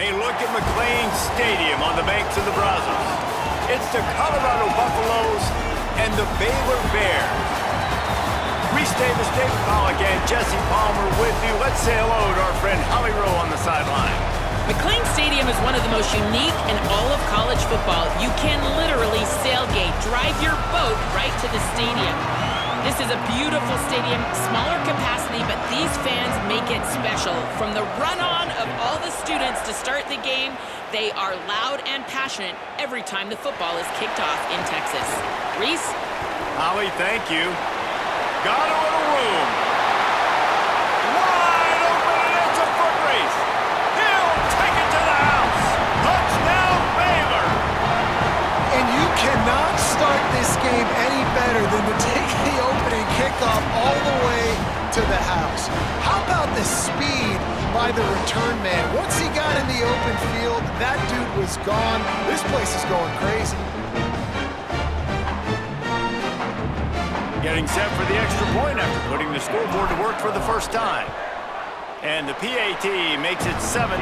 A look at McLean Stadium on the banks of the Brazos. It's the Colorado Buffaloes and the Baylor Bears. Reese Davis, David Pollack, and Jesse Palmer with you. Let's say hello to our friend Holly Rowe on the sideline. McLean Stadium is one of the most unique in all of college football. You can literally sailgate, drive your boat right to the stadium. This is a beautiful stadium, smaller capacity, but these fans make it special. From the run-on of all the students to start the game, they are loud and passionate every time the football is kicked off in Texas. Reese? Holly, thank you. Got a little room. Wide open, and it's a foot race. He'll take it to the house. Touchdown, Baylor. And you cannot start this game any better than to take the opening kickoff all the way to the house. How about the speed by the return man? Once he got in the open field, that dude was gone. This place is going crazy. Getting set for the extra point after putting the scoreboard to work for the first time. And the PAT makes it 7-0.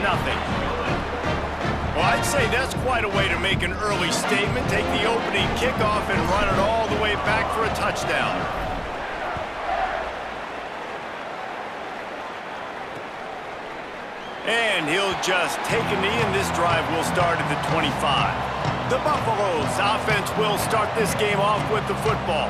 Well, I'd say that's quite a way to make an early statement. Take the opening kickoff and run it all the way back for a touchdown. And he'll just take a knee, and this drive will start at the 25. The Buffaloes offense will start this game off with the football.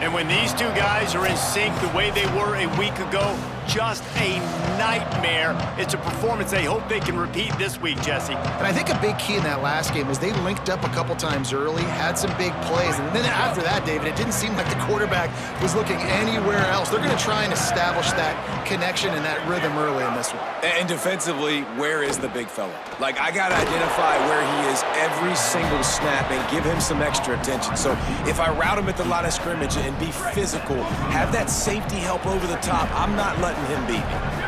And when these two guys are in sync the way they were a week ago, just a nightmare. It's a performance they hope they can repeat this week, Jesse. And I think a big key in that last game was they linked up a couple times early, had some big plays, and then after that, David, it didn't seem like the quarterback was looking anywhere else. They're going to try and establish that connection and that rhythm early in this one. And defensively, where is the big fella? Like, I got to identify where he is every single snap and give him some extra attention. So if I route him at the line of scrimmage and be physical, have that safety help over the top, I'm not letting him beat me.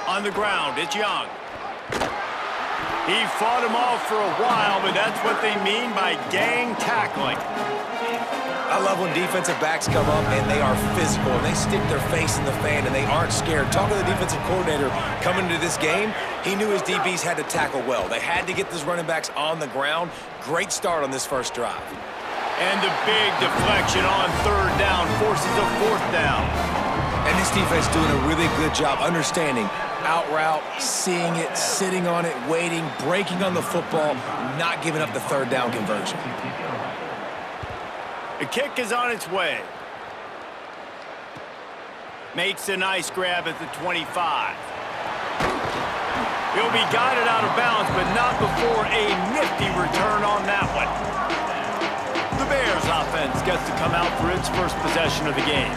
On the ground, it's Young. He fought him off for a while, but that's what they mean by gang tackling. I love when defensive backs come up and they are physical and they stick their face in the fan and they aren't scared. Talking to the defensive coordinator coming into this game, he knew his DBs had to tackle well. They had to get those running backs on the ground. Great start on this first drive. And the big deflection on third down forces a fourth down. And this defense doing a really good job understanding out route, seeing it, sitting on it, waiting, breaking on the football, not giving up the third down conversion. The kick is on its way. Makes a nice grab at the 25. He'll be guided out of bounds, but not before a nifty return on that one. The Bears offense gets to come out for its first possession of the game.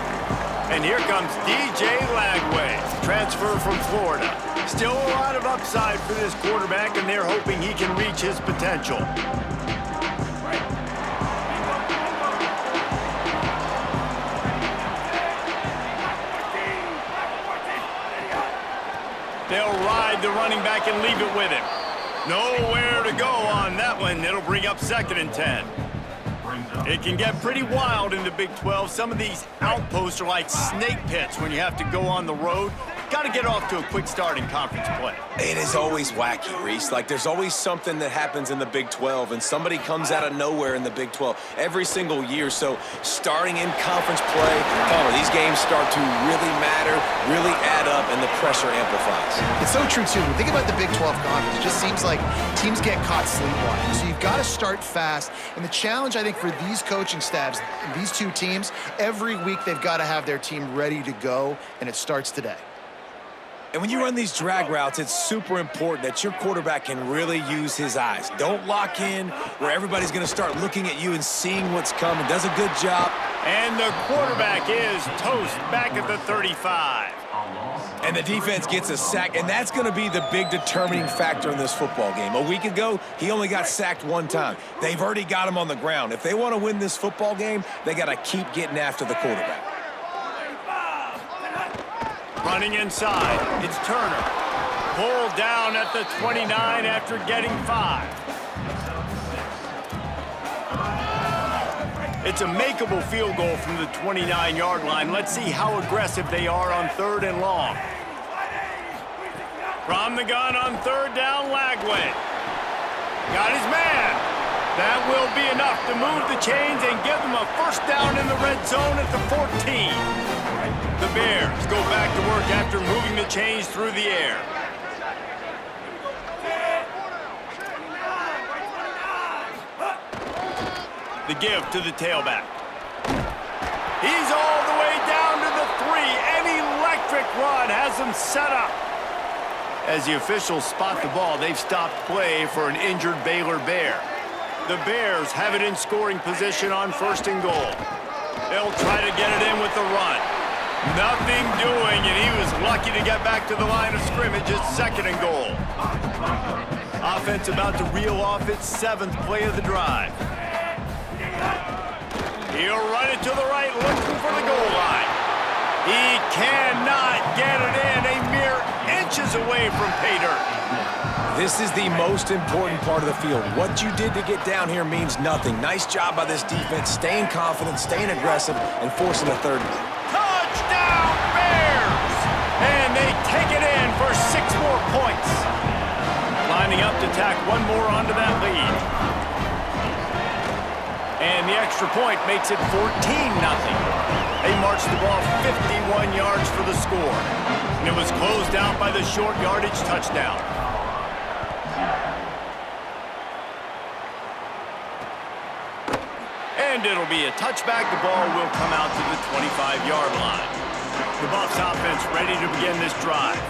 And here comes DJ Lagway, transfer from Florida. Still a lot of upside for this quarterback, and they're hoping he can reach his potential. They'll ride the running back and leave it with him. Nowhere to go on that one. It'll bring up 2nd and 10. It can get pretty wild in the Big 12. Some of these outposts are like snake pits when you have to go on the road. Got to get off to a quick start in conference play. It is always wacky, Reese. Like, there's always something that happens in the Big 12, and somebody comes out of nowhere in the Big 12 every single year. So starting in conference play, these games start to really matter, really add up, and the pressure amplifies. It's so true, too. When you think about the Big 12 conference, it just seems like teams get caught sleepwalking. So you've got to start fast. And the challenge, I think, for these coaching staffs, these two teams, every week they've got to have their team ready to go, and it starts today. And when you run these drag routes, it's super important that your quarterback can really use his eyes. Don't lock in where everybody's going to start looking at you and seeing what's coming. Does a good job. And the quarterback is toast back at the 35. And the defense gets a sack, and that's going to be the big determining factor in this football game. A week ago, he only got sacked one time. They've already got him on the ground. If they want to win this football game, they got to keep getting after the quarterback. Running inside, it's Turner. Pulled down at the 29 after getting 5. It's a makeable field goal from the 29-yard line. Let's see how aggressive they are on 3rd and long. From the gun on third down, Lagway. Got his man. That will be enough to move the chains and give them a first down in the red zone at the 14. The Bears go back to work after moving the chains through the air. The give to the tailback. He's all the way down to the 3. An electric run has him set up. As the officials spot the ball, they've stopped play for an injured Baylor Bear. The Bears have it in scoring position on 1st and goal. They'll try to get it in with the run. Nothing doing, and he was lucky to get back to the line of scrimmage at 2nd and goal. Offense about to reel off its 7th play of the drive. He'll run it to the right, looking for the goal line. He cannot get it in, a mere inches away from pay dirt. This is the most important part of the field. What you did to get down here means nothing. Nice job by this defense, staying confident, staying aggressive, and forcing a third. Touchdown, Bears! And they take it in for 6 more points. Lining up to tack one more onto that lead. And the extra point makes it 14-0. They marched the ball 51 yards for the score. And it was closed out by the short yardage touchdown. And it'll be a touchback. The ball will come out to the 25-yard line. The Buffs offense ready to begin this drive.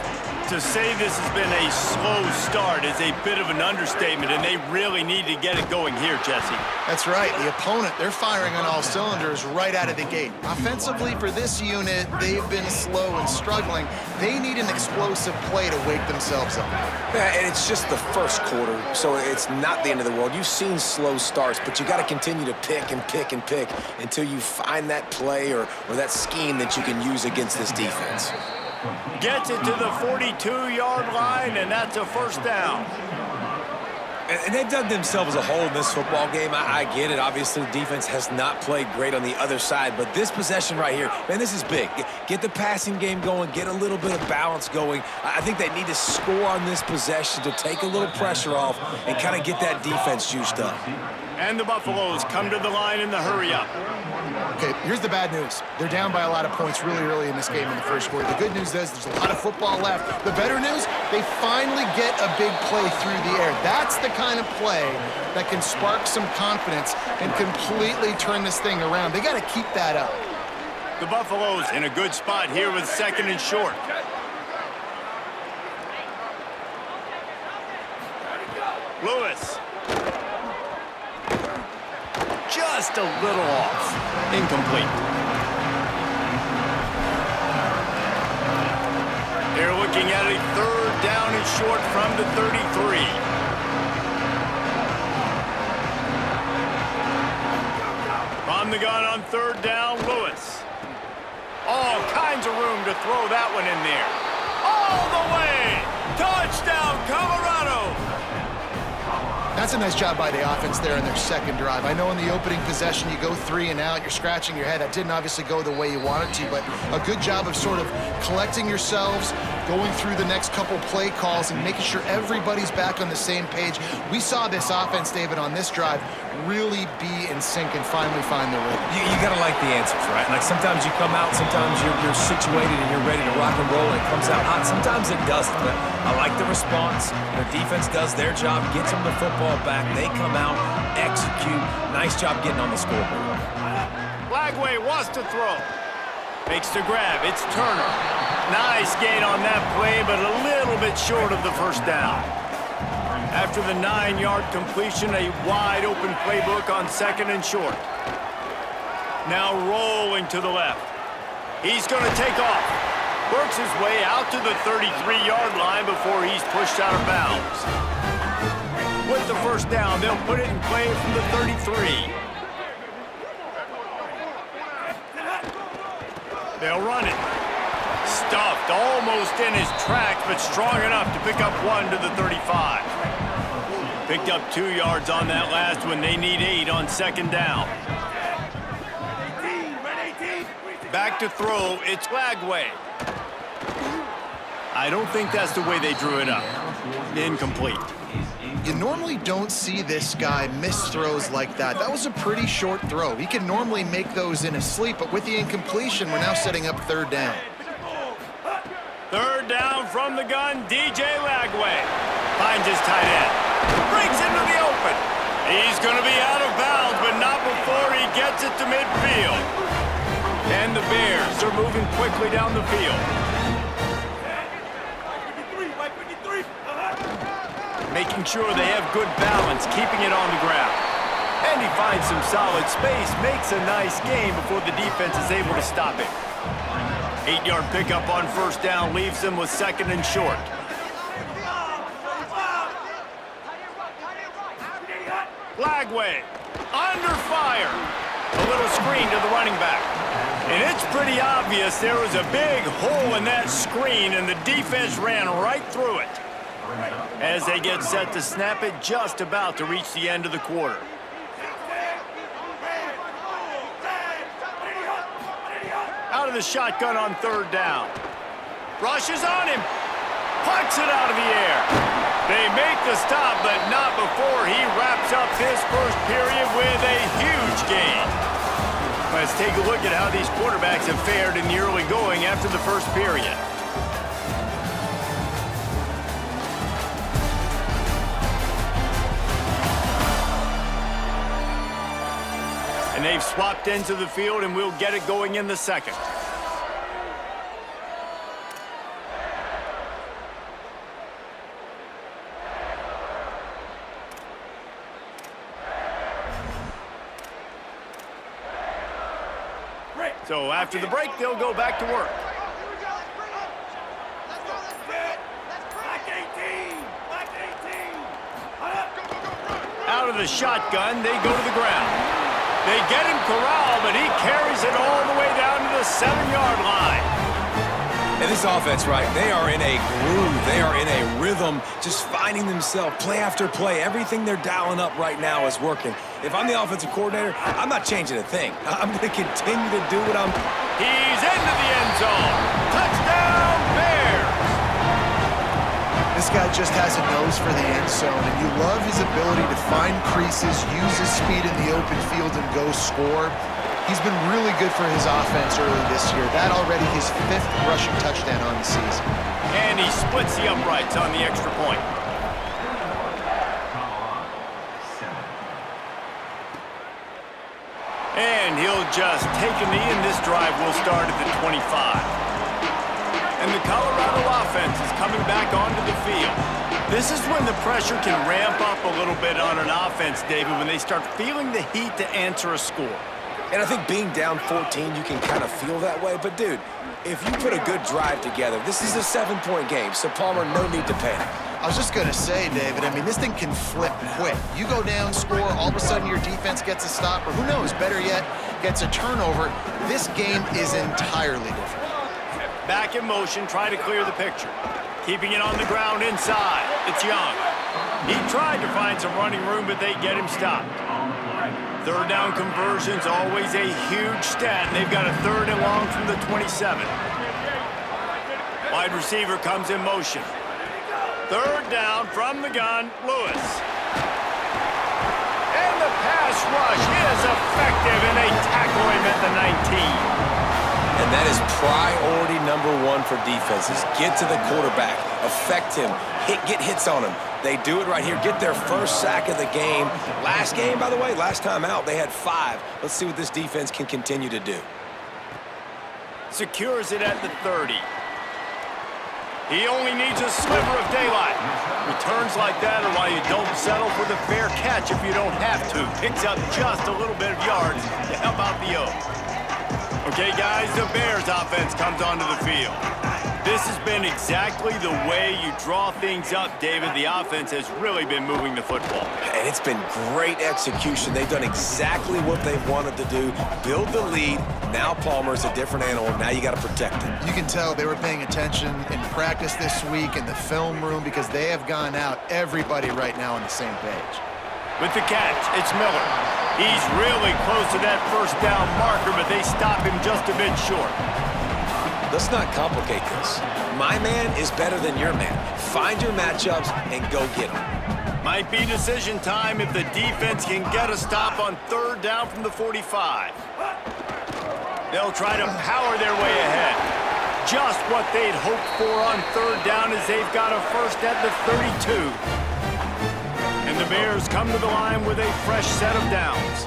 To say this has been a slow start is a bit of an understatement, and they really need to get it going here, Jesse. That's right. The opponent, they're firing on all cylinders right out of the gate. Offensively, for this unit, they've been slow and struggling. They need an explosive play to wake themselves up. Yeah, and it's just the first quarter, so it's not the end of the world. You've seen slow starts, but you got to continue to pick and pick and pick until you find that play or that scheme that you can use against this defense. Gets it to the 42-yard line, and that's a first down. And they've dug themselves a hole in this football game. I get it. Obviously, the defense has not played great on the other side, but this possession right here, man, this is big. Get the passing game going, get a little bit of balance going. I think they need to score on this possession to take a little pressure off and kind of get that defense juiced up. And the Buffaloes come to the line in the hurry-up. Okay, here's the bad news. They're down by a lot of points really early in this game in the first quarter. The good news is there's a lot of football left. The better news, they finally get a big play through the air. That's the kind of play that can spark some confidence and completely turn this thing around. They got to keep that up. The Buffaloes in a good spot here with 2nd and short. Lewis. Just a little off. Incomplete. They're looking at a 3rd down and short from the 33. From the gun on 3rd down, Lewis. All kinds of room to throw that one in there. All the way. Touchdown, Colorado. That's a nice job by the offense there in their 2nd drive. I know in the opening possession you go 3 and out, you're scratching your head. That didn't obviously go the way you wanted to, but a good job of sort of collecting yourselves, going through the next couple play calls and making sure everybody's back on the same page. We saw this offense, David, on this drive really be in sync and finally find the rhythm. You got to like the answers, right? Like sometimes you come out, sometimes you're situated and you're ready to rock and roll and it comes out hot. Sometimes it doesn't, but I like the response. The defense does their job, gets them the football back. They come out, execute. Nice job getting on the scoreboard. Lagway wants to throw. Makes the grab. It's Turner. Nice gain on that play, but a little bit short of the first down. After the 9-yard completion, a wide-open playbook on 2nd and short. Now rolling to the left. He's going to take off. Works his way out to the 33-yard line before he's pushed out of bounds. With the first down, they'll put it in play from the 33. They'll run it. Stuffed almost in his tracks, but strong enough to pick up 1 to the 35. Picked up 2 yards on that last one. They need 8 on 2nd down. Back to throw. It's Lagway. I don't think that's the way they drew it up. Incomplete. You normally don't see this guy miss throws like that. That was a pretty short throw. He can normally make those in his sleep, but with the incompletion, we're now setting up third down. Third down from the gun, DJ Lagway. Finds his tight end. Breaks into the open. He's going to be out of bounds, but not before he gets it to midfield. And the Bears are moving quickly down the field. Making sure they have good balance, keeping it on the ground. And he finds some solid space, makes a nice gain before the defense is able to stop him. 8-yard pickup on first down leaves them with second and short. Lagway, under fire. A little screen to the running back. And it's pretty obvious there was a big hole in that screen, and the defense ran right through it. As they get set to snap it, just about to reach the end of the quarter. Out of the shotgun on third down. Rushes on him. Pucks it out of the air. They make the stop, but not before he wraps up his first period with a huge gain. Let's take a look at how these quarterbacks have fared in the early going after the first period. And they've swapped into the field, and we'll get it going in the second. So after the break, they'll go back to work. Out of the shotgun, they go to the ground. They get him corralled, but he carries it all the way down to the 7-yard line. And this offense, right, they are in a groove. They are in a rhythm, just finding themselves play after play. Everything they're dialing up right now is working. If I'm the offensive coordinator, I'm not changing a thing. I'm going to continue to do what I'm... He's into the end zone. Touchdown, Bears! This guy just has a nose for the end zone, and you love his ability to find creases, use his speed in the open field, and go score. He's been really good for his offense early this year. That already his 5th rushing touchdown on the season. And he splits the uprights on the extra point. And he'll just take a knee, and this drive will start at the 25. And the Colorado offense is coming back onto the field. This is when the pressure can ramp up a little bit on an offense, David, when they start feeling the heat to answer a score. And I think being down 14, you can kind of feel that way. But, dude, if you put a good drive together, this is a 7-point game, so Palmer, no need to panic. I was just going to say, David, I mean, this thing can flip quick. You go down, score, all of a sudden your defense gets a stop, or who knows, better yet, gets a turnover. This game is entirely different. Back in motion, try to clear the picture. Keeping it on the ground inside. It's Young. He tried to find some running room, but they get him stopped. Third down conversion's always a huge stat, and they've got a 3rd and long from the 27. Wide receiver comes in motion. Third down from the gun, Lewis. And the pass rush is effective, and they tackle him at the 19. And that is priority number 1 for defenses. Get to the quarterback, affect him, get hits on him. They do it right here. Get their first sack of the game. Last game, by the way, last time out, they had 5. Let's see what this defense can continue to do. Secures it at the 30. He only needs a sliver of daylight. Returns like that are why you don't settle for the fair catch if you don't have to. Picks up just a little bit of yards to help out the O. Okay, guys, the Bears offense comes onto the field. This has been exactly the way you draw things up, David. The offense has really been moving the football. And it's been great execution. They've done exactly what they've wanted to do. Build the lead. Now Palmer's a different animal. Now you got to protect him. You can tell they were paying attention in practice this week in the film room because they have gone out, everybody right now on the same page. With the catch, it's Miller. He's really close to that first down marker, but they stop him just a bit short. Let's not complicate this. My man is better than your man. Find your matchups and go get them. Might be decision time if the defense can get a stop on third down from the 45. They'll try to power their way ahead. Just what they'd hoped for on third down as they've got a first at the 32. And the Bears come to the line with a fresh set of downs.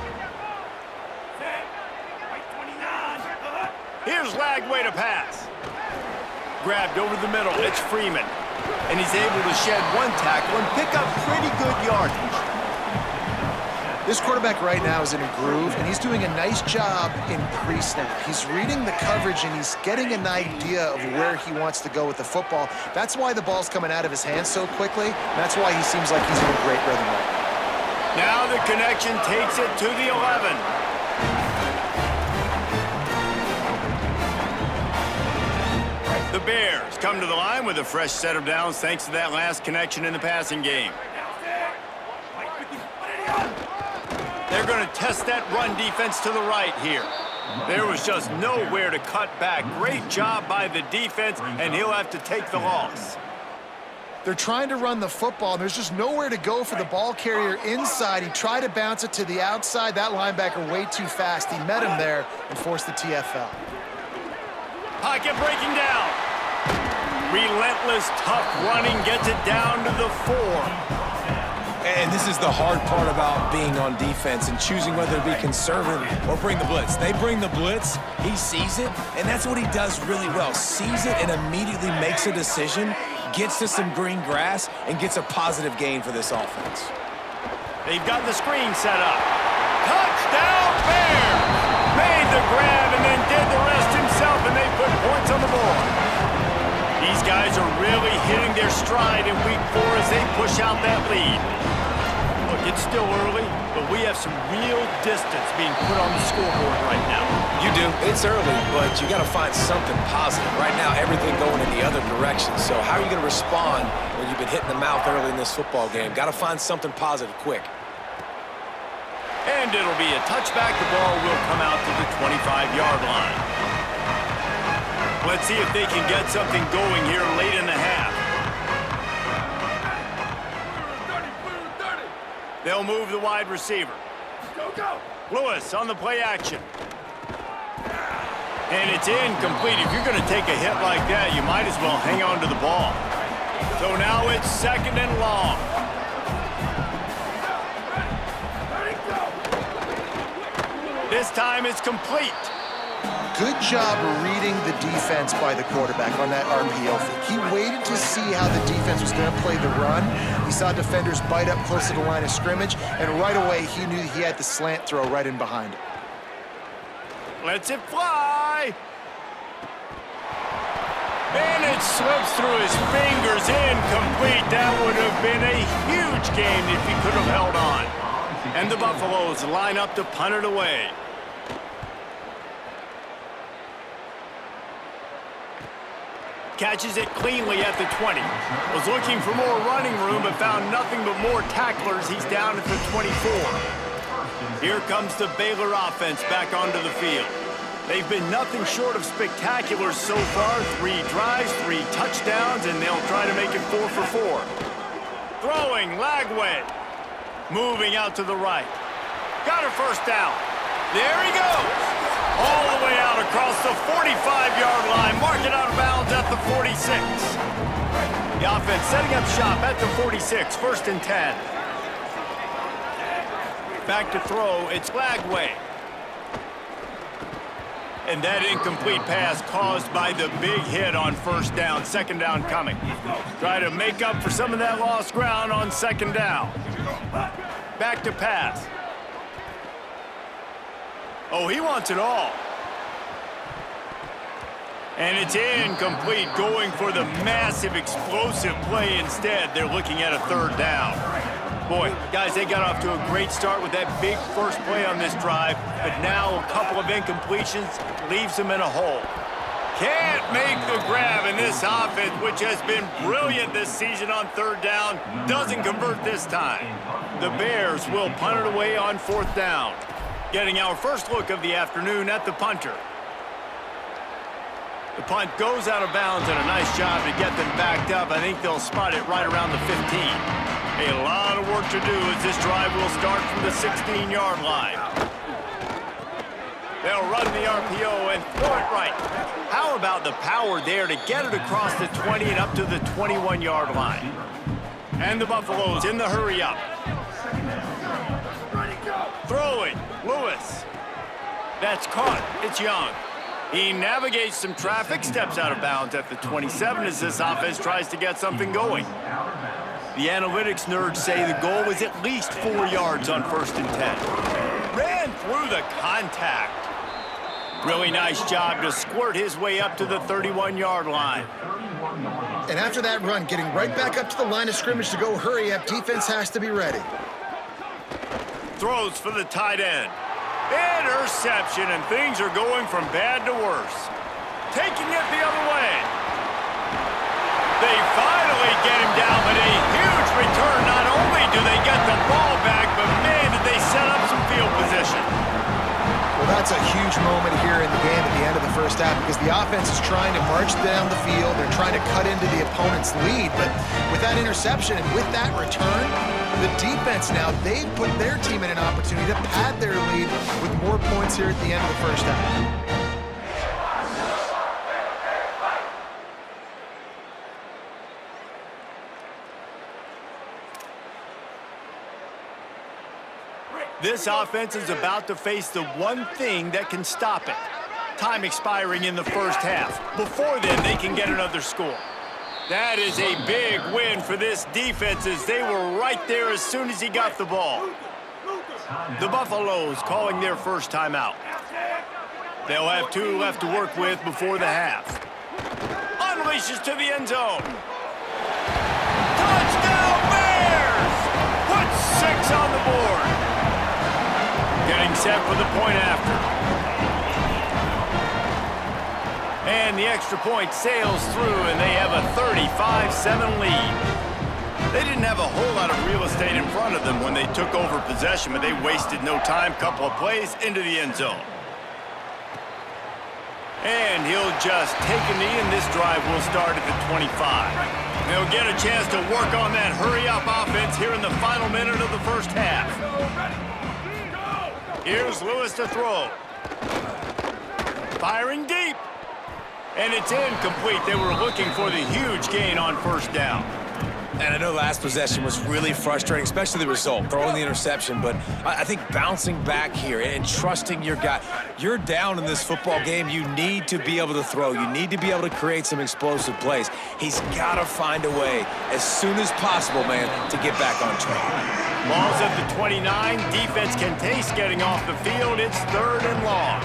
Here's Lagway to pass. Grabbed over the middle. It's Freeman. And he's able to shed one tackle and pick up pretty good yardage. This quarterback right now is in a groove, and he's doing a nice job in pre-snap. He's reading the coverage, and he's getting an idea of where he wants to go with the football. That's why the ball's coming out of his hands so quickly. That's why he seems like he's in a great rhythm right now. Now the connection takes it to the 11. The Bears come to the line with a fresh set of downs thanks to that last connection in the passing game. They're going to test that run defense to the right here. There was just nowhere to cut back. Great job by the defense, and he'll have to take the loss. They're trying to run the football, and there's just nowhere to go for the ball carrier inside. He tried to bounce it to the outside. That linebacker way too fast. He met him there and forced the TFL. Pocket breaking down. Relentless, tough running gets it down to the 4. And this is the hard part about being on defense and choosing whether to be conservative or bring the blitz. They bring the blitz, he sees it, and that's what he does really well. Sees it and immediately makes a decision, gets to some green grass, and gets a positive gain for this offense. They've got the screen set up. Touchdown Bears! Made the grab and then did the rest himself, and they put points on the board. These guys are really hitting their stride in week 4 as they push out that lead. Look, it's still early, but we have some real distance being put on the scoreboard right now. You do. It's early, but you got to find something positive. Right now, everything going in the other direction. So how are you going to respond when you've been hit in the mouth early in this football game? Got to find something positive quick. And it'll be a touchback. The ball will come out to the 25-yard line. Let's see if they can get something going here late in the half. They'll move the wide receiver. Lewis on the play action. And it's incomplete. If you're going to take a hit like that, you might as well hang on to the ball. So now it's 2nd and long. This time it's complete. Good job reading the defense by the quarterback on that RPO fake. He waited to see how the defense was going to play the run. He saw defenders bite up close to the line of scrimmage, and right away he knew he had the slant throw right in behind it. Lets it fly. And it slips through his fingers, incomplete. That would have been a huge game if he could have held on. And the Buffaloes line up to punt it away. Catches it cleanly at the 20. Was looking for more running room, but found nothing but more tacklers. He's down at the 24. Here comes the Baylor offense back onto the field. They've been nothing short of spectacular so far. 3 drives, 3 touchdowns, and they'll try to make it 4 for 4. Throwing, Lagway. Moving out to the right. Got a first down. There he goes. All the way out across the 45-yard line. Mark it out of bounds at the 46. The offense setting up shop at the 46. 1st and 10. Back to throw. It's Lagway. And that incomplete pass caused by the big hit on 1st down. 2nd down coming. Try to make up for some of that lost ground on 2nd down. Back to pass. Oh, he wants it all. And it's incomplete, going for the massive explosive play instead. They're looking at a 3rd down. Boy, guys, they got off to a great start with that big first play on this drive, but now a couple of incompletions leaves them in a hole. Can't make the grab in this offense, which has been brilliant this season on 3rd down. Doesn't convert this time. The Bears will punt it away on 4th down. Getting our first look of the afternoon at the punter. The punt goes out of bounds, and a nice job to get them backed up. I think they'll spot it right around the 15. A lot of work to do as this drive will start from the 16-yard line. They'll run the RPO and throw it right. How about the power there to get it across the 20 and up to the 21-yard line? And the Buffaloes in the hurry up. Throwing, Lewis. That's caught. It's Young. He navigates some traffic, steps out of bounds at the 27 as this offense tries to get something going. The analytics nerds say the goal was at least 4 yards on 1st and 10. Ran through the contact. Really nice job to squirt his way up to the 31-yard line. And after that run, getting right back up to the line of scrimmage to go hurry up, defense has to be ready. Throws for the tight end. Interception, and things are going from bad to worse. Taking it the other way. They finally get him down, but a huge return. Not only do they get the ball back, but man, did they set up some field position. Well, that's a huge moment here in the game at the end of the first half because the offense is trying to march down the field. They're trying to cut into the opponent's lead, but with that interception and with that return, the defense now, they've put their team in an opportunity to pad their lead with more points here at the end of the first half. This offense is about to face the one thing that can stop it. Time expiring in the first half. Before then, they can get another score. That is a big win for this defense as they were right there as soon as he got the ball. The Buffaloes calling their first timeout. They'll have 2 left to work with before the half. Unleashes to the end zone. Touchdown Bears! Put 6 on the board. Getting set for the point after. And the extra point sails through, and they have a 35-7 lead. They didn't have a whole lot of real estate in front of them when they took over possession, but they wasted no time. Couple of plays into the end zone. And he'll just take a knee, and this drive will start at the 25. They'll get a chance to work on that hurry-up offense here in the final minute of the first half. Here's Lewis to throw. Firing deep. And it's incomplete. They were looking for the huge gain on first down. And I know last possession was really frustrating, especially the result, throwing the interception. But I think bouncing back here and trusting your guy. You're down in this football game. You need to be able to throw. You need to be able to create some explosive plays. He's got to find a way as soon as possible, man, to get back on track. Ball's at the 29. Defense can taste getting off the field. It's 3rd and long.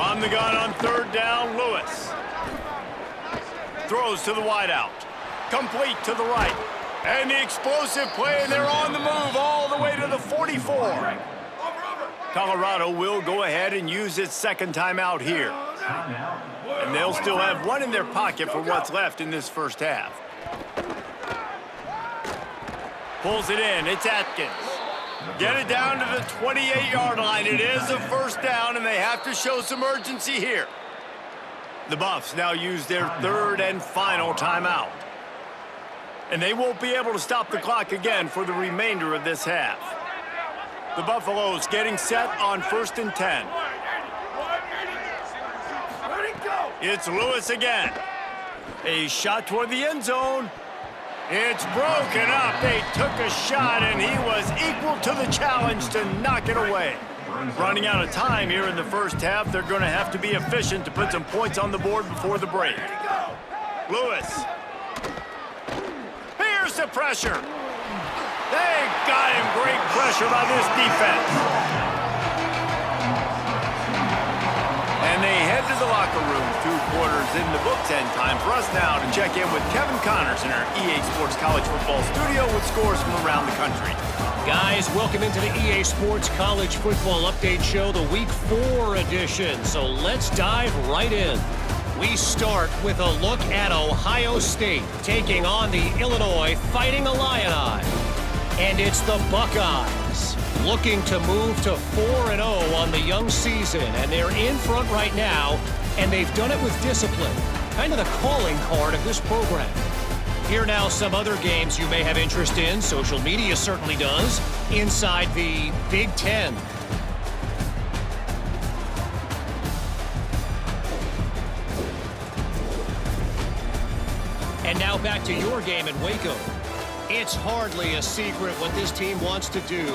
On the gun on 3rd down, Lewis. Throws to the wideout. Complete to the right. And the explosive play, and they're on the move all the way to the 44. Colorado will go ahead and use its second timeout here. And they'll still have 1 in their pocket for what's left in this first half. Pulls it in. It's Atkins. Get it down to the 28-yard line. It is a first down, and they have to show some urgency here. The Buffs now use their 3rd and final timeout. And they won't be able to stop the clock again for the remainder of this half. The Buffaloes getting set on 1st and 10. It's Lewis again. A shot toward the end zone. It's broken up. They took a shot, and he was equal to the challenge to knock it away. Running out of time here in the first half. They're going to have to be efficient to put some points on the board before the break. Lewis. Here's the pressure. They got him. Great pressure by this defense. And they head to the locker room. 2 quarters in the books, and time for us now to check in with Kevin Connors in our EA Sports College Football studio with scores from around the country. Guys, welcome into the EA Sports College Football Update Show, the Week 4 edition. So let's dive right in. We start with a look at Ohio State taking on the Illinois Fighting Illini. And it's the Buckeyes looking to move to 4-0 on the young season. And they're in front right now, and they've done it with discipline, kind of the calling card of this program. Here now some other games you may have interest in. Social media certainly does. Inside the Big Ten. And now back to your game in Waco. It's hardly a secret what this team wants to do.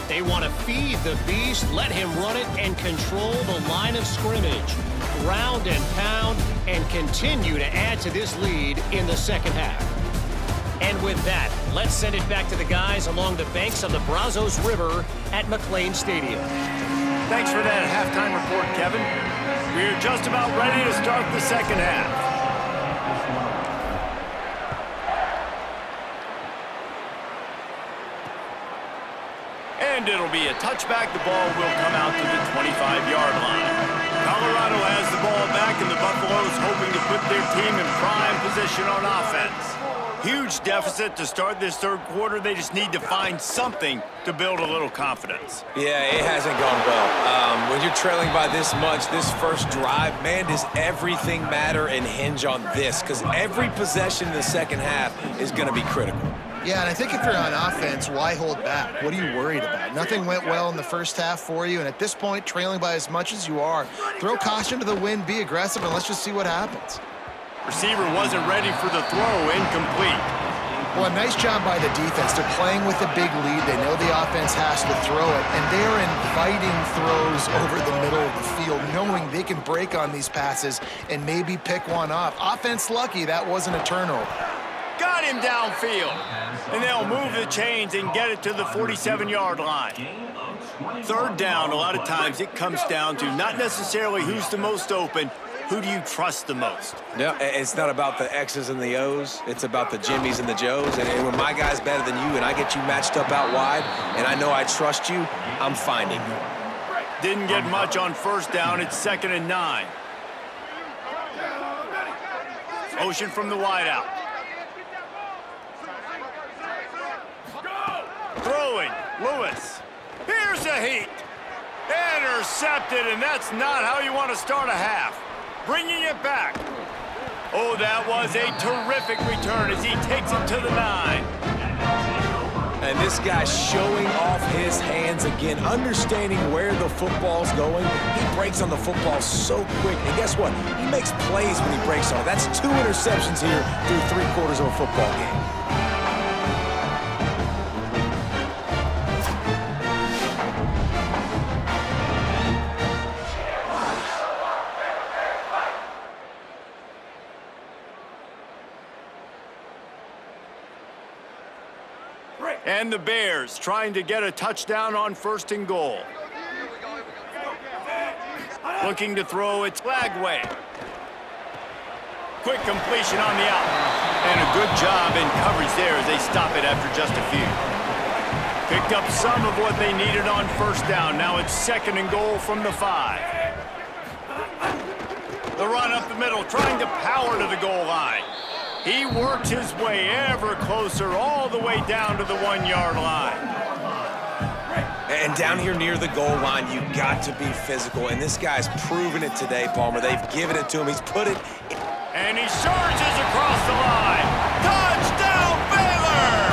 They want to feed the beast, let him run it, and control the line of scrimmage. Ground and pound, and continue to add to this lead in the second half. And with that, let's send it back to the guys along the banks of the Brazos River at McLean Stadium. Thanks for that halftime report, Kevin. We're just about ready to start the second half. And it'll be a touchback. The ball will come out to the 25-yard line. Colorado has the ball back, and the Buffaloes hoping to put their team in prime position on offense. Huge deficit to start this third quarter. They just need to find something to build a little confidence. Yeah, it hasn't gone well. When you're trailing by this much, this first drive, man, does everything matter and hinge on this? Because every possession in the second half is going to be critical. Yeah, and I think if you're on offense, why hold back? What are you worried about? Nothing went well in the first half for you, and at this point, trailing by as much as you are, throw caution to the wind, be aggressive, and let's just see what happens. Receiver wasn't ready for the throw, incomplete. Well, a nice job by the defense. They're playing with a big lead. They know the offense has to throw it, and they're inviting throws over the middle of the field, knowing they can break on these passes and maybe pick one off. Offense lucky, that wasn't a turnover. Got him downfield. And they'll move the chains and get it to the 47-yard line. Third down, a lot of times it comes down to not necessarily who's the most open, who do you trust the most? No, it's not about the X's and the O's. It's about the Jimmies and the Joes. And when my guy's better than you and I get you matched up out wide and I know I trust you, I'm finding you. Didn't get much on first down. It's 2nd and 9. Motion from the wideout. Throwing, Lewis. Here's a heat. Intercepted, and that's not how you want to start a half. Bringing it back. Oh, that was a terrific return as he takes it to the 9. And this guy's showing off his hands again, understanding where the football's going. He breaks on the football so quick. And guess what? He makes plays when he breaks on it. That's 2 interceptions here through 3 quarters of a football game. And the Bears trying to get a touchdown on 1st and goal. Looking to throw, it's Lagway. Quick completion on the out. And a good job in coverage there as they stop it after just a few. Picked up some of what they needed on 1st down. Now it's 2nd and goal from the 5. The run up the middle, trying to power to the goal line. He works his way ever closer all the way down to the 1-yard line. And down here near the goal line, you got to be physical. And this guy's proven it today, Palmer. They've given it to him. He's put it. And he surges across the line. Touchdown, Baylor!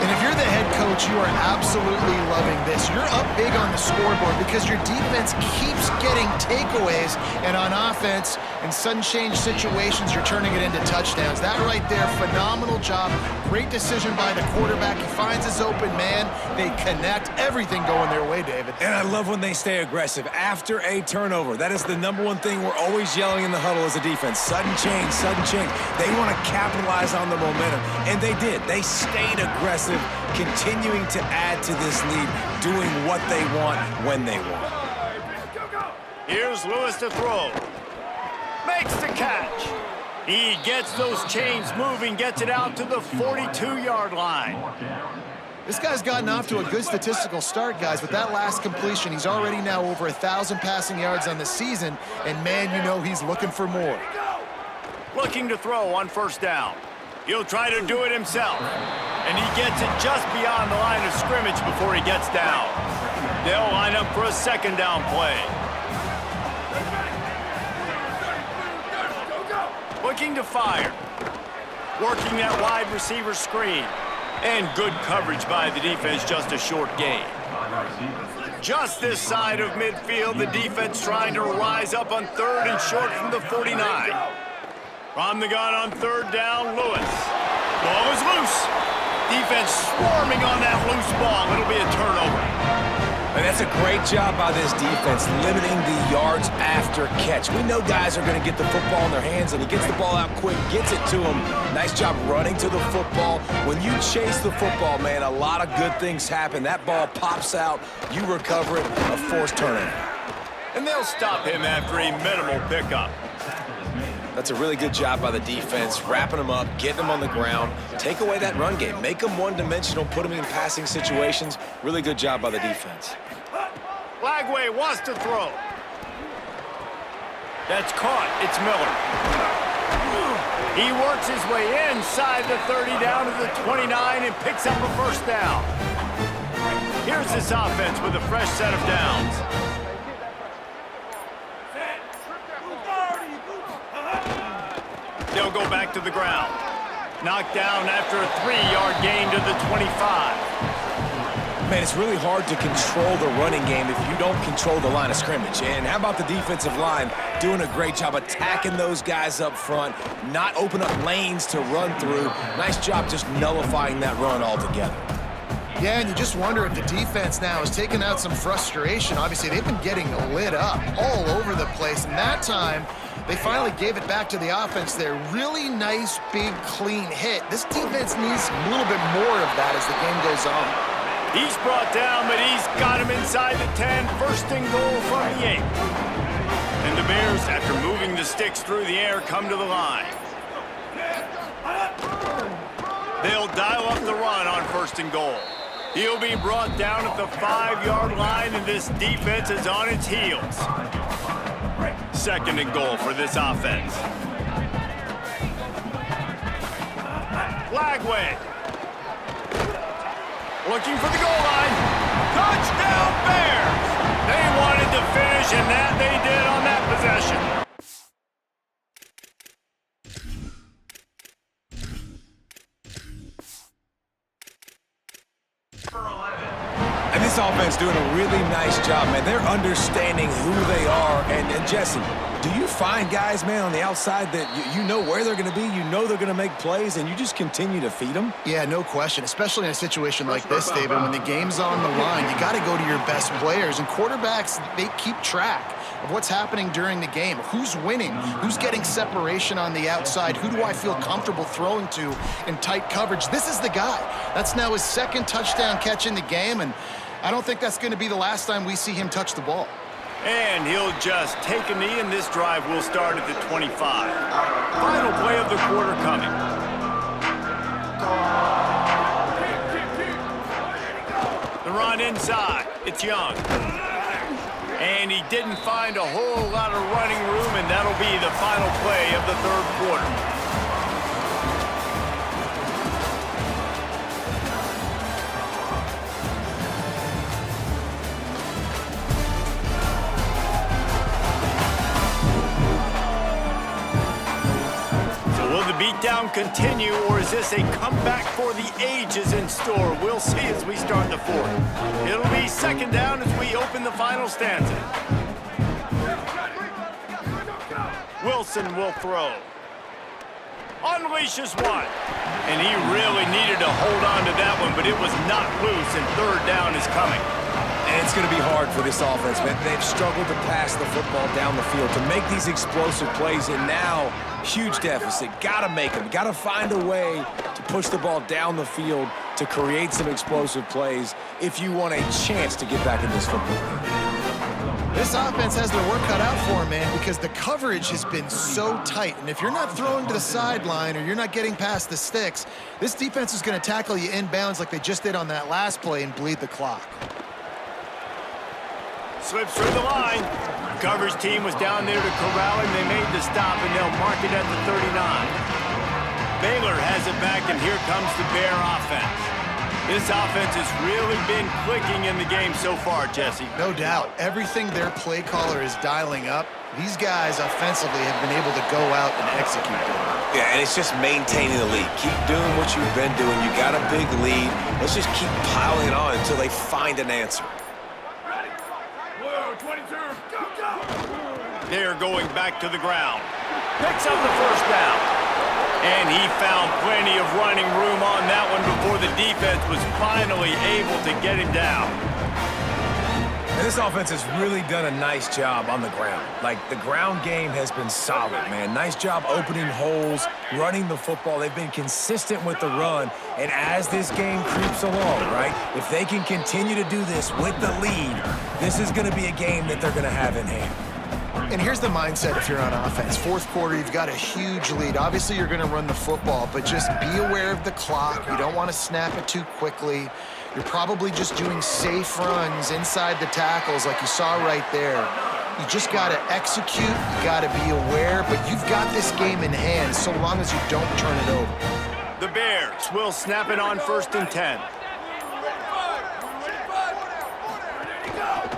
And if you're the head coach, you are absolutely loving this. You're up big on the scoreboard because your defense keeps getting takeaways, and on offense, in sudden change situations, you're turning it into touchdowns. That right there, phenomenal job. Great decision by the quarterback. He finds his open man. They connect. Everything going their way, David. And I love when they stay aggressive after a turnover. That is the #1 thing we're always yelling in the huddle as a defense. Sudden change, sudden change. They want to capitalize on the momentum, and they did. They stayed aggressive, continuing to add to this lead, doing what they want when they want. Here's Lewis to throw. Makes the catch. He gets those chains moving, gets it out to the 42-yard line. This guy's gotten off to a good statistical start, guys. With that last completion, he's already now over 1,000 passing yards on the season, and man, you know he's looking for more. Looking to throw on 1st down. He'll try to do it himself, and he gets it just beyond the line of scrimmage before he gets down. They'll line up for a 2nd down play. looking to fire. Working that wide receiver screen. And good coverage by the defense, just a short gain. Just this side of midfield, the defense trying to rise up on 3rd and short from the 49. From the gun on 3rd down, Lewis. Ball is loose. Defense swarming on that loose ball. It'll be a turnover. And that's a great job by this defense, limiting the yards after catch. We know guys are going to get the football in their hands, and he gets the ball out quick, gets it to him. Nice job running to the football. When you chase the football, man, a lot of good things happen. That ball pops out, you recover it, a forced turnover. And they'll stop him after a minimal pickup. That's a really good job by the defense, wrapping them up, getting them on the ground. Take away that run game. Make them one-dimensional, put them in passing situations. Really good job by the defense. Lagway wants to throw. That's caught. It's Miller. He works his way inside the 30 down to the 29 and picks up a first down. Here's this offense with a fresh set of downs. They'll go back to the ground. Knocked down after a 3-yard gain to the 25. Man, it's really hard to control the running game if you don't control the line of scrimmage. And how about the defensive line doing a great job attacking those guys up front, not open up lanes to run through. Nice job just nullifying that run altogether. Yeah, and you just wonder if the defense now is taking out some frustration. Obviously, they've been getting lit up all over the place, and that time, they finally gave it back to the offense there. Really nice, big, clean hit. This defense needs a little bit more of that as the game goes on. He's brought down, but he's got him inside the 10. 1st and goal from the 8. And the Bears, after moving the sticks through the air, come to the line. They'll dial up the run on 1st and goal. He'll be brought down at the 5-yard line, and this defense is on its heels. 2nd and goal for this offense. Lagway. Looking for the goal line. Touchdown, Bears! They wanted to finish, and that they did on that possession. And this offense doing a really nice job, man. They're understanding who they are. And Jesse, do you find guys, man, on the outside that you know where they're going to be, you know they're going to make plays, and you just continue to feed them? Yeah, no question, especially in a situation like this, David. When the game's on the line, you got to go to your best players. And quarterbacks, they keep track of what's happening during the game. Who's winning? Who's getting separation on the outside? Who do I feel comfortable throwing to in tight coverage? This is the guy. That's now his 2nd touchdown catch in the game, and I don't think that's going to be the last time we see him touch the ball. And he'll just take a knee, and this drive will start at the 25. Final play of the quarter coming. The run inside. It's Young. And he didn't find a whole lot of running room, and that'll be the final play of the 3rd quarter. Beatdown continue, or is this a comeback for the ages in store? We'll see as we start the 4th. It'll be 2nd down as we open the final stanza. Wilson will throw. Unleashes one. And he really needed to hold on to that one, but it was not loose, and 3rd down is coming. And it's going to be hard for this offense, man. They've struggled to pass the football down the field, to make these explosive plays, and now huge deficit. Got to make them. Got to find a way to push the ball down the field to create some explosive plays if you want a chance to get back in this football game. This offense has their work cut out for them, man, because the coverage has been so tight. And if you're not throwing to the sideline or you're not getting past the sticks, this defense is going to tackle you inbounds like they just did on that last play and bleed the clock. Slips through the line. The coverage team was down there to corral him. They made the stop, and they'll mark it at the 39. Baylor has it back, and here comes the Bear offense. This offense has really been clicking in the game so far, Jesse. No doubt. Everything their play caller is dialing up, these guys offensively have been able to go out and execute them. Yeah, and it's just maintaining the lead. Keep doing what you've been doing. You got a big lead. Let's just keep piling it on until they find an answer. They're going back to the ground. Picks up the first down. And he found plenty of running room on that one before the defense was finally able to get him down. And this offense has really done a nice job on the ground. Like, the ground game has been solid, man. Nice job opening holes, running the football. They've been consistent with the run. And as this game creeps along, right, if they can continue to do this with the lead, this is going to be a game that they're going to have in hand. And here's the mindset if you're on offense. Fourth quarter, you've got a huge lead. Obviously, you're going to run the football, but just be aware of the clock. You don't want to snap it too quickly. You're probably just doing safe runs inside the tackles like you saw right there. You just got to execute. You got to be aware, but you've got this game in hand so long as you don't turn it over. The Bears will snap it on 1st and 10.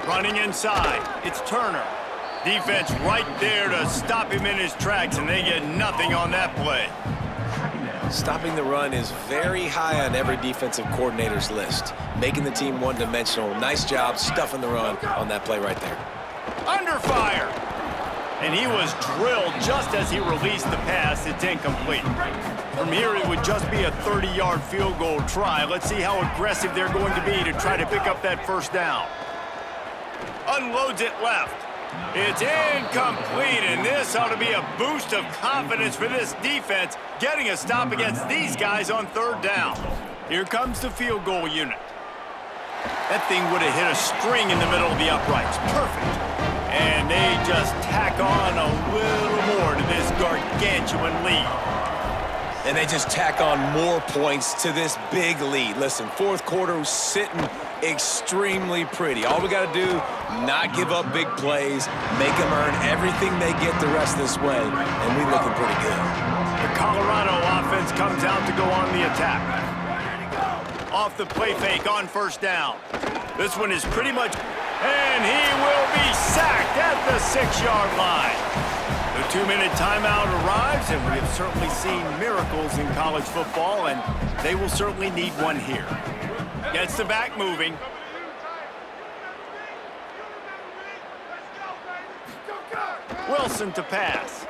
Running inside, it's Turner. Defense right there to stop him in his tracks, and they get nothing on that play. Stopping the run is very high on every defensive coordinator's list. Making the team one-dimensional. Nice job stuffing the run on that play right there. Under fire. And he was drilled just as he released the pass. It's incomplete. From here, it would just be a 30-yard field goal try. Let's see how aggressive they're going to be to try to pick up that first down. Unloads it left. It's incomplete, and this ought to be a boost of confidence for this defense, getting a stop against these guys on 3rd down. Here comes the field goal unit. That thing would have hit a string in the middle of the uprights. Perfect. And they just tack on a little more to this gargantuan lead. And they just tack on more points to this big lead. Listen, 4th quarter was sitting extremely pretty. All we got to do, not give up big plays, make them earn everything they get the rest of this way, and we looking pretty good. The Colorado offense comes out to go on the attack. Off the play fake on 1st down. This one is pretty much, and he will be sacked at the 6-yard line. The 2-minute timeout arrives, and we have certainly seen miracles in college football, and they will certainly need one here. Gets the back moving. Wilson to pass.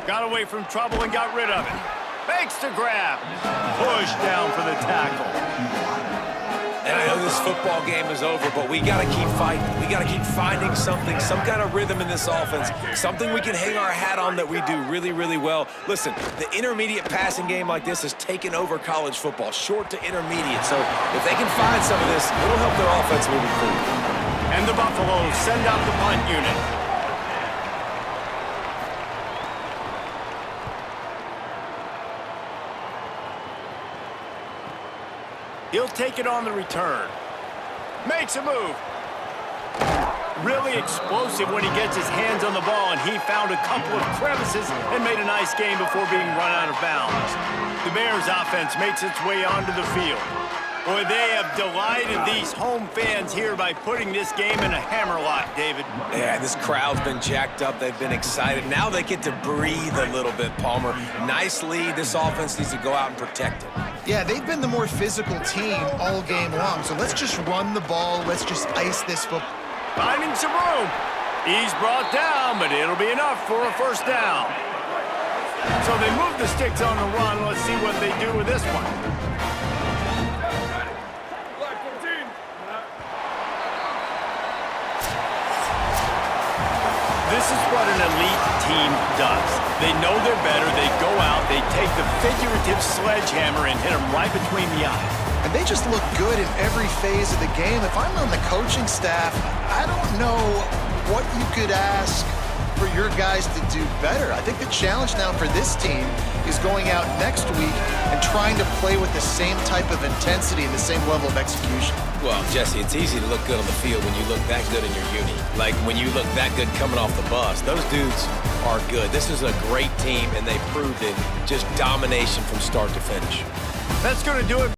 Got away from trouble and got rid of it. Makes the grab. Push down for the tackle. And I know this football game is over, but we got to keep fighting. We got to keep finding something, some kind of rhythm in this offense, something we can hang our hat on that we do really, really well. Listen, the intermediate passing game like this has taken over college football, short to intermediate. So if they can find some of this, it'll help their offense moving forward. And the Buffaloes send out the punt unit. He'll take it on the return. Makes a move. Really explosive when he gets his hands on the ball, and he found a couple of crevices and made a nice game before being run out of bounds. The Bears offense makes its way onto the field. Boy, they have delighted these home fans here by putting this game in a hammerlock, David. Yeah, this crowd's been jacked up. They've been excited. Now they get to breathe a little bit, Palmer. Nice lead. This offense needs to go out and protect it. Yeah, they've been the more physical team all game long, so let's just run the ball. Let's just ice this football. Finding some room. He's brought down, but it'll be enough for a 1st down. So they move the sticks on the run. Let's see what they do with this one. This is what an elite team does. They know they're better. They go out, they take the figurative sledgehammer and hit them right between the eyes. And they just look good in every phase of the game. If I'm on the coaching staff, I don't know what you could ask for your guys to do better. I think the challenge now for this team is going out next week and trying to play with the same type of intensity and the same level of execution. Well, Jesse, it's easy to look good on the field when you look that good in your uni. Like when you look that good coming off the bus. Those dudes are good. This is a great team, and they proved it. Just domination from start to finish. That's going to do it.